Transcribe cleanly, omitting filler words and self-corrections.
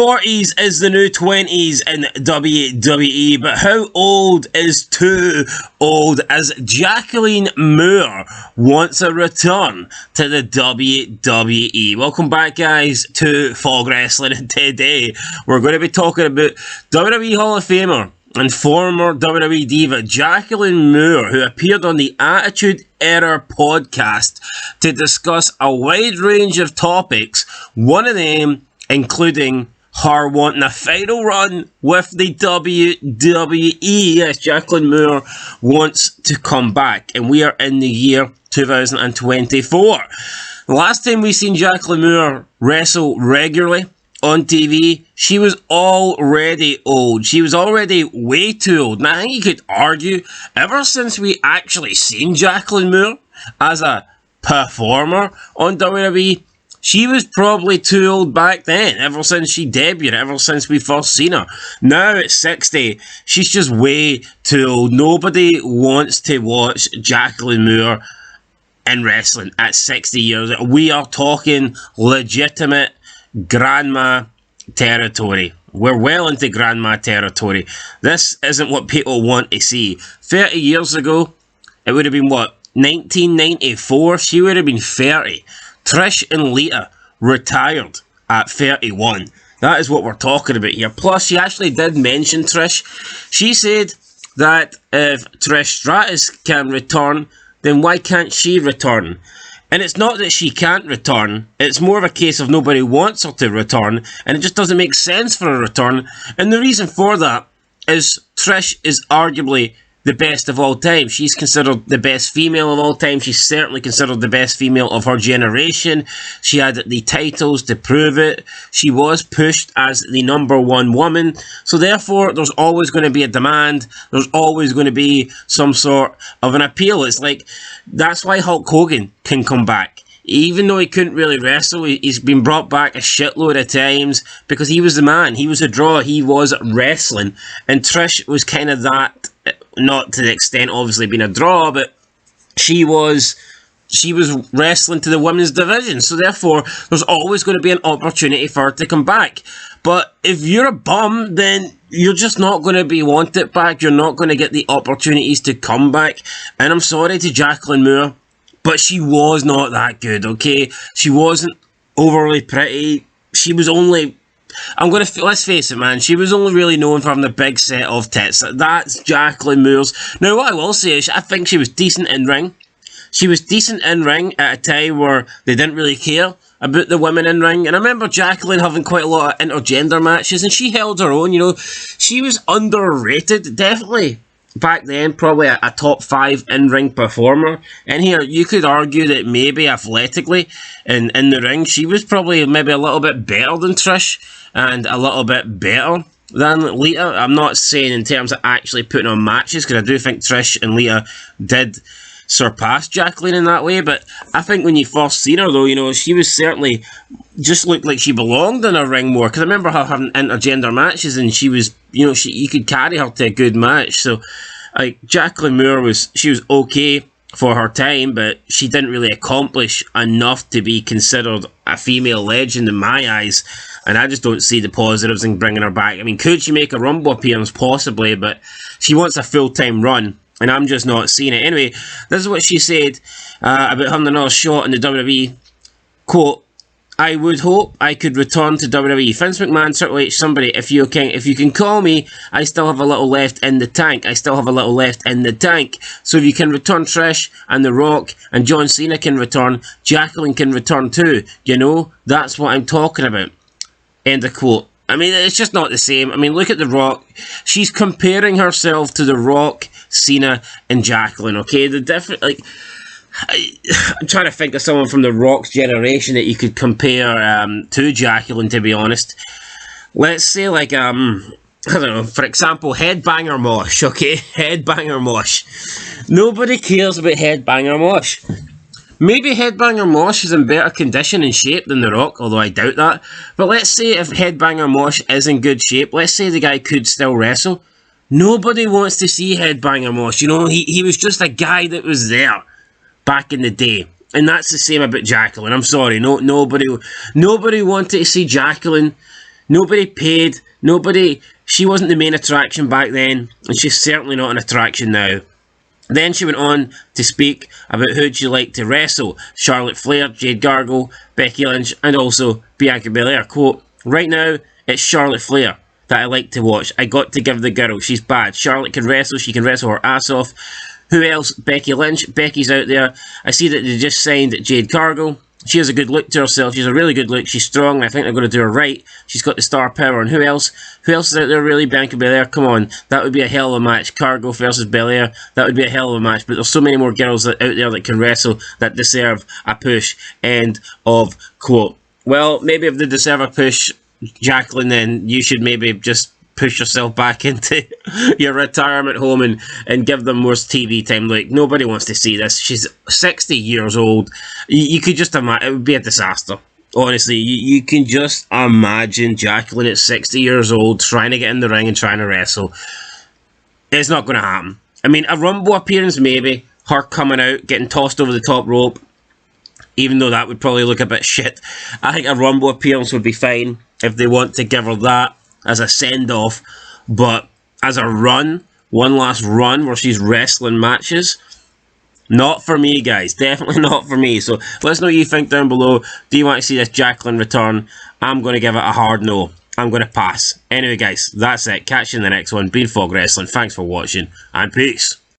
40s is the new 20s in WWE, but how old is too old as Jacqueline Moore wants a return to the WWE? Welcome back, guys, to Fog Wrestling, and today we're going to be talking about WWE Hall of Famer and former WWE diva Jacqueline Moore, who appeared on the Attitude Era podcast to discuss a wide range of topics, one of them including her wanting a final run with the WWE. Yes, Jacqueline Moore wants to come back, and we are in the year 2024. The last time we seen Jacqueline Moore wrestle regularly on TV, she was already old. She was already way too old. Now, I think you could argue, ever since we actually seen Jacqueline Moore as a performer on WWE, she was probably too old back then, ever since she debuted, ever since we first seen her. Now at 60, she's just way too old. Nobody wants to watch Jacqueline Moore in wrestling at 60 years. We are talking legitimate grandma territory. We're well into grandma territory. This isn't what people want to see. 30 years ago, it would have been what? 1994? She would have been 30. Trish and Lita retired at 31. That is what we're talking about here. Plus, she actually did mention Trish. She said that if Trish Stratus can return, then why can't she return? And it's not that she can't return. It's more of a case of nobody wants her to return, and it just doesn't make sense for a return. And the reason for that is Trish is arguably the best of all time. She's considered the best female of all time. She's certainly considered the best female of her generation. She had the titles to prove it. She was pushed as the #1 woman. So therefore, there's always going to be a demand. There's always going to be some sort of an appeal. It's like, that's why Hulk Hogan can come back. Even though he couldn't really wrestle, he's been brought back a shitload of times because he was the man. He was a draw. He was wrestling. And Trish was kind of that, not to the extent obviously being a draw, but she was wrestling to the women's division. So therefore, there's always going to be an opportunity for her to come back. But if you're a bum, then you're just not going to be wanted back. You're not going to get the opportunities to come back. And I'm sorry to Jacqueline Moore, but she was not that good, okay? She wasn't overly pretty. She was only... let's face it, man. She was only really known for having a big set of tits. That's Jacqueline Moore's. Now, what I will say is, I think she was decent in ring. She was decent in ring at a time where they didn't really care about the women in ring. And I remember Jacqueline having quite a lot of intergender matches, and she held her own, you know. She was underrated, definitely. Back then, probably a top 5 in-ring performer. And here, you could argue that maybe athletically, in the ring, she was probably maybe a little bit better than Trish, and a little bit better than Lita. I'm not saying in terms of actually putting on matches, because I do think Trish and Lita did surpass Jacqueline in that way, but I think when you first seen her, though, you know, she was certainly just looked like she belonged in a ring more, because I remember her having intergender matches, and she was, you know, you could carry her to a good match. So, like, Jacqueline Moore was okay for her time, but she didn't really accomplish enough to be considered a female legend in my eyes, and I just don't see the positives in bringing her back. I mean, could she make a Rumble appearance? Possibly, but she wants a full-time run, and I'm just not seeing it. Anyway, this is what she said about having another shot in the WWE. Quote, "I would hope I could return to WWE. Vince McMahon, Triple H, somebody, if you can call me, I still have a little left in the tank. So if you can return Trish and The Rock and John Cena can return, Jacqueline can return too. You know, that's what I'm talking about." End of quote. I mean, it's just not the same. I mean, look at The Rock. She's comparing herself to The Rock, Cena, and Jacqueline, okay? The different, like... I'm trying to think of someone from The Rock's generation that you could compare to Jacqueline, to be honest. Let's say, like, I don't know, for example, Headbanger Mosh, okay? Headbanger Mosh. Nobody cares about Headbanger Mosh. Maybe Headbanger Mosh is in better condition and shape than The Rock, although I doubt that. But let's say if Headbanger Mosh is in good shape, let's say the guy could still wrestle. Nobody wants to see Headbanger Mosh. You know, he was just a guy that was there back in the day. And that's the same about Jacqueline. I'm sorry, nobody wanted to see Jacqueline Nobody paid. Nobody. She wasn't the main attraction back then, and she's certainly not an attraction now. Then she went on to speak about who'd she like to wrestle. Charlotte Flair, Jade Gargle, Becky Lynch, and also Bianca Belair. Quote, right now, it's Charlotte Flair that I like to watch. I got to give the girl. She's bad. Charlotte can wrestle. She can wrestle her ass off. Who else? Becky Lynch. Becky's out there. I see that they just signed Jade Gargle. She has a good look to herself. She's a really good look. She's strong, and I think they're going to do her right. She's got the star power. And who else? Who else is out there really? Bianca Belair. Come on. That would be a hell of a match. Cargo versus Belair. That would be a hell of a match. But there's so many more girls out there that can wrestle that deserve a push. End of quote. Well, maybe if they deserve a push, Jacqueline, then you should maybe just push yourself back into your retirement home and give them more TV time. Like, nobody wants to see this. She's 60 years old. You could just imagine, it would be a disaster. Honestly, you can just imagine Jacqueline at 60 years old trying to get in the ring and trying to wrestle. It's not going to happen. I mean, a Rumble appearance maybe, her coming out, getting tossed over the top rope, even though that would probably look a bit shit. I think a Rumble appearance would be fine if they want to give her that as a send-off, but as a run, one last run where she's wrestling matches, not for me, guys. Definitely not for me. So let us know what you think down below. Do you want to see this Jacqueline return? I'm going to give it a hard no. I'm going to pass. Anyway, guys, that's it. Catch you in the next one. Bean Fog Wrestling. Thanks for watching, and peace.